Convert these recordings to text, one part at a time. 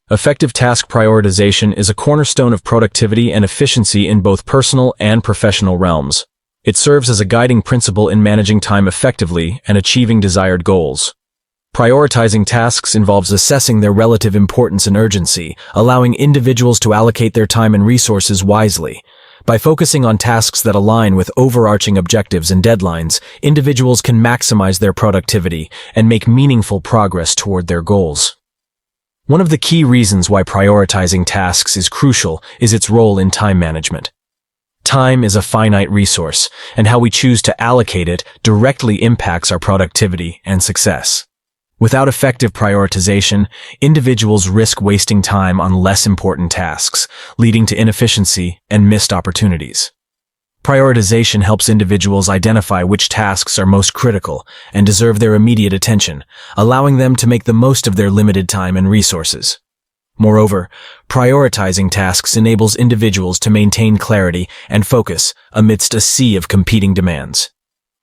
Effective task prioritization is a cornerstone of productivity and efficiency in both personal and professional realms. It serves as a guiding principle in managing time effectively and achieving desired goals. Prioritizing tasks involves assessing their relative importance and urgency, allowing individuals to allocate their time and resources wisely. By focusing on tasks that align with overarching objectives and deadlines, individuals can maximize their productivity and make meaningful progress toward their goals. One of the key reasons why prioritizing tasks is crucial is its role in time management. Time is a finite resource, and how we choose to allocate it directly impacts our productivity and success. Without effective prioritization, individuals risk wasting time on less important tasks, leading to inefficiency and missed opportunities. Prioritization helps individuals identify which tasks are most critical and deserve their immediate attention, allowing them to make the most of their limited time and resources. Moreover, prioritizing tasks enables individuals to maintain clarity and focus amidst a sea of competing demands.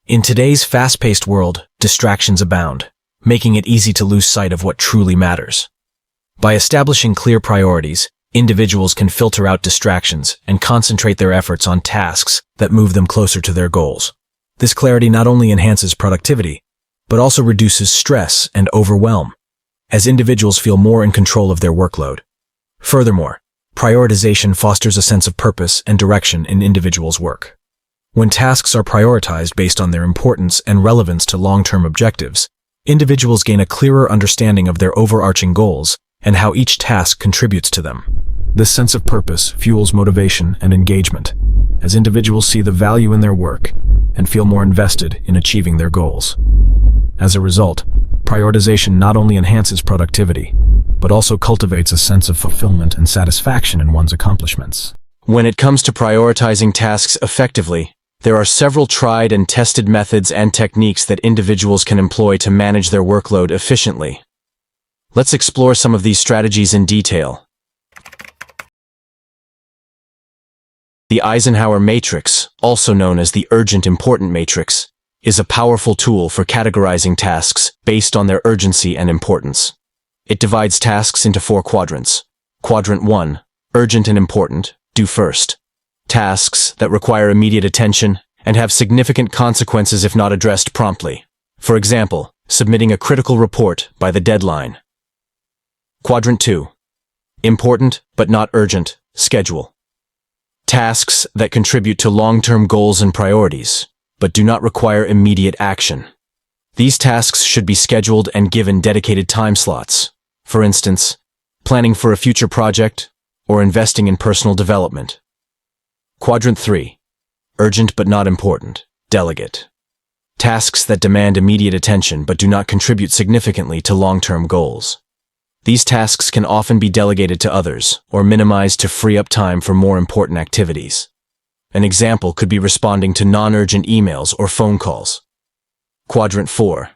In today's fast-paced world, distractions abound, making it easy to lose sight of what truly matters. By establishing clear priorities, individuals can filter out distractions and concentrate their efforts on tasks that move them closer to their goals. This clarity not only enhances productivity, but also reduces stress and overwhelm, as individuals feel more in control of their workload. Furthermore, prioritization fosters a sense of purpose and direction in individuals' work. When tasks are prioritized based on their importance and relevance to long-term objectives, individuals gain a clearer understanding of their overarching goals and how each task contributes to them. This sense of purpose fuels motivation and engagement, as individuals see the value in their work and feel more invested in achieving their goals. As a result, prioritization not only enhances productivity, but also cultivates a sense of fulfillment and satisfaction in one's accomplishments. When it comes to prioritizing tasks effectively, there are several tried and tested methods and techniques that individuals can employ to manage their workload efficiently. Let's explore some of these strategies in detail. The Eisenhower matrix, also known as the urgent important matrix, is a powerful tool for categorizing tasks based on their urgency and importance. It divides tasks into 4 quadrants. Quadrant 1, urgent and important, do first. Tasks that require immediate attention and have significant consequences if not addressed promptly. For example, submitting a critical report by the deadline. Quadrant 2, important but not urgent, schedule. Tasks that contribute to long-term goals and priorities, but do not require immediate action. These tasks should be scheduled and given dedicated time slots. For instance, planning for a future project or investing in personal development. Quadrant 3, urgent but not important, delegate. Tasks that demand immediate attention but do not contribute significantly to long-term goals. These tasks can often be delegated to others or minimized to free up time for more important activities. An example could be responding to non-urgent emails or phone calls. Quadrant 4,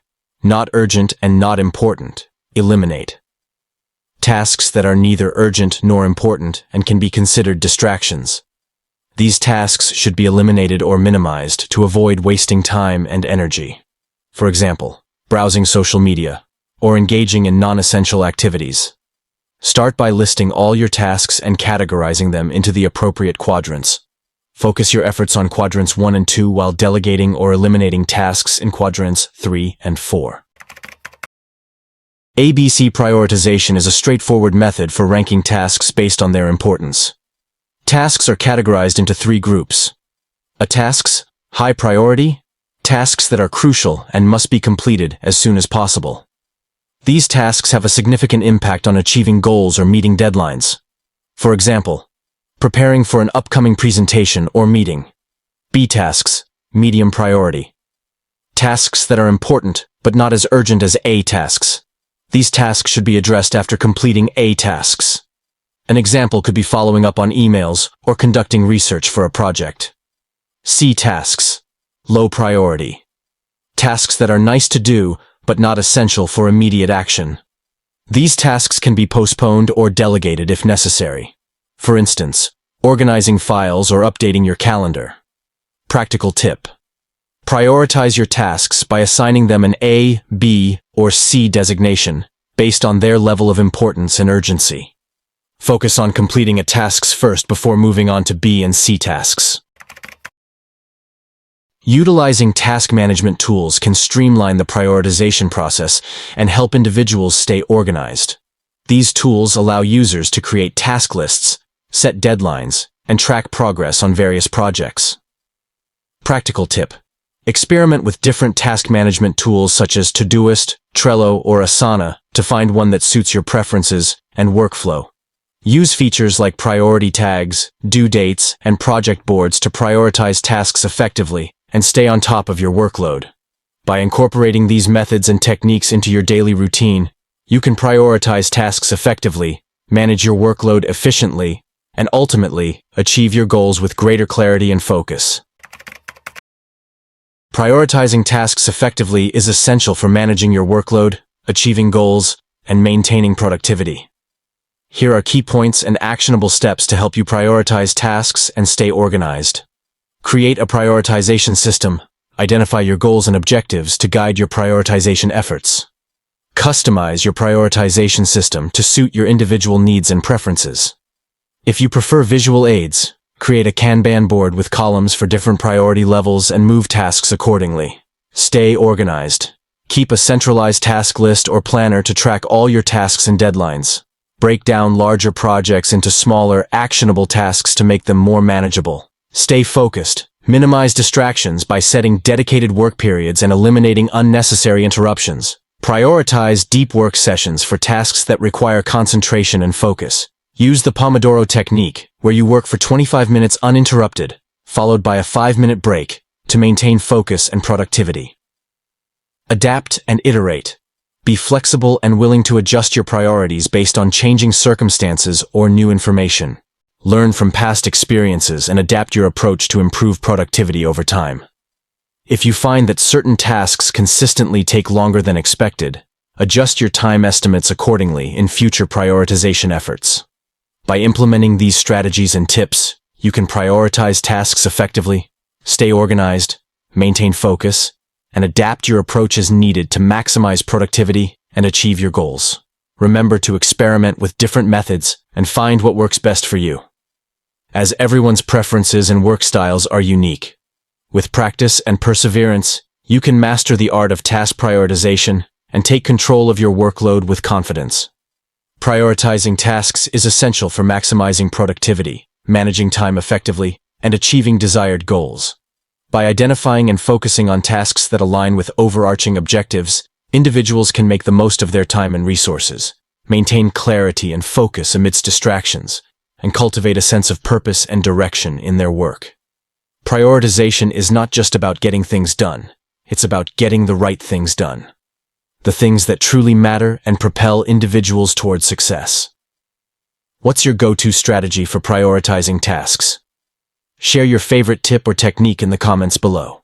not urgent and not important, eliminate. Tasks that are neither urgent nor important and can be considered distractions. These tasks should be eliminated or minimized to avoid wasting time and energy. For example, browsing social media or engaging in non-essential activities. Start by listing all your tasks and categorizing them into the appropriate quadrants. Focus your efforts on quadrants 1 and 2 while delegating or eliminating tasks in quadrants 3 and 4. ABC prioritization is a straightforward method for ranking tasks based on their importance. Tasks are categorized into 3 groups. Tasks, high priority, tasks that are crucial and must be completed as soon as possible. These tasks have a significant impact on achieving goals or meeting deadlines. For example, preparing for an upcoming presentation or meeting. B tasks, medium priority. Tasks that are important but not as urgent as A tasks. These tasks should be addressed after completing A tasks. An example could be following up on emails or conducting research for a project. C tasks, low priority. Tasks that are nice to do but not essential for immediate action. These tasks can be postponed or delegated if necessary. For instance, organizing files or updating your calendar. Practical tip. Prioritize your tasks by assigning them an A, B, or C designation based on their level of importance and urgency. Focus on completing a tasks first before moving on to B and C tasks. Utilizing task management tools can streamline the prioritization process and help individuals stay organized. These tools allow users to create task lists, set deadlines, and track progress on various projects. Practical tip: experiment with different task management tools such as Todoist, Trello, or Asana to find one that suits your preferences and workflow. Use features like priority tags, due dates, and project boards to prioritize tasks effectively and stay on top of your workload. By incorporating these methods and techniques into your daily routine, you can prioritize tasks effectively, manage your workload efficiently, and ultimately achieve your goals with greater clarity and focus. Prioritizing tasks effectively is essential for managing your workload, achieving goals, and maintaining productivity. Here are key points and actionable steps to help you prioritize tasks and stay organized. Create a prioritization system. Identify your goals and objectives to guide your prioritization efforts. Customize your prioritization system to suit your individual needs and preferences. If you prefer visual aids, create a Kanban board with columns for different priority levels and move tasks accordingly. Stay organized. Keep a centralized task list or planner to track all your tasks and deadlines. Break down larger projects into smaller, actionable tasks to make them more manageable. Stay focused. Minimize distractions by setting dedicated work periods and eliminating unnecessary interruptions. Prioritize deep work sessions for tasks that require concentration and focus. Use the Pomodoro technique, where you work for 25 minutes uninterrupted, followed by a 5-minute break, to maintain focus and productivity. Adapt and iterate. Be flexible and willing to adjust your priorities based on changing circumstances or new information. Learn from past experiences and adapt your approach to improve productivity over time. If you find that certain tasks consistently take longer than expected, adjust your time estimates accordingly in future prioritization efforts. By implementing these strategies and tips, you can prioritize tasks effectively, stay organized, maintain focus, and adapt your approach as needed to maximize productivity and achieve your goals. Remember to experiment with different methods and find what works best for you. As everyone's preferences and work styles are unique, with practice and perseverance, you can master the art of task prioritization and take control of your workload with confidence. Prioritizing tasks is essential for maximizing productivity, managing time effectively, and achieving desired goals. By identifying and focusing on tasks that align with overarching objectives, individuals can make the most of their time and resources, maintain clarity and focus amidst distractions, and cultivate a sense of purpose and direction in their work. Prioritization is not just about getting things done, it's about getting the right things done. The things that truly matter and propel individuals towards success. What's your go-to strategy for prioritizing tasks? Share your favorite tip or technique in the comments below.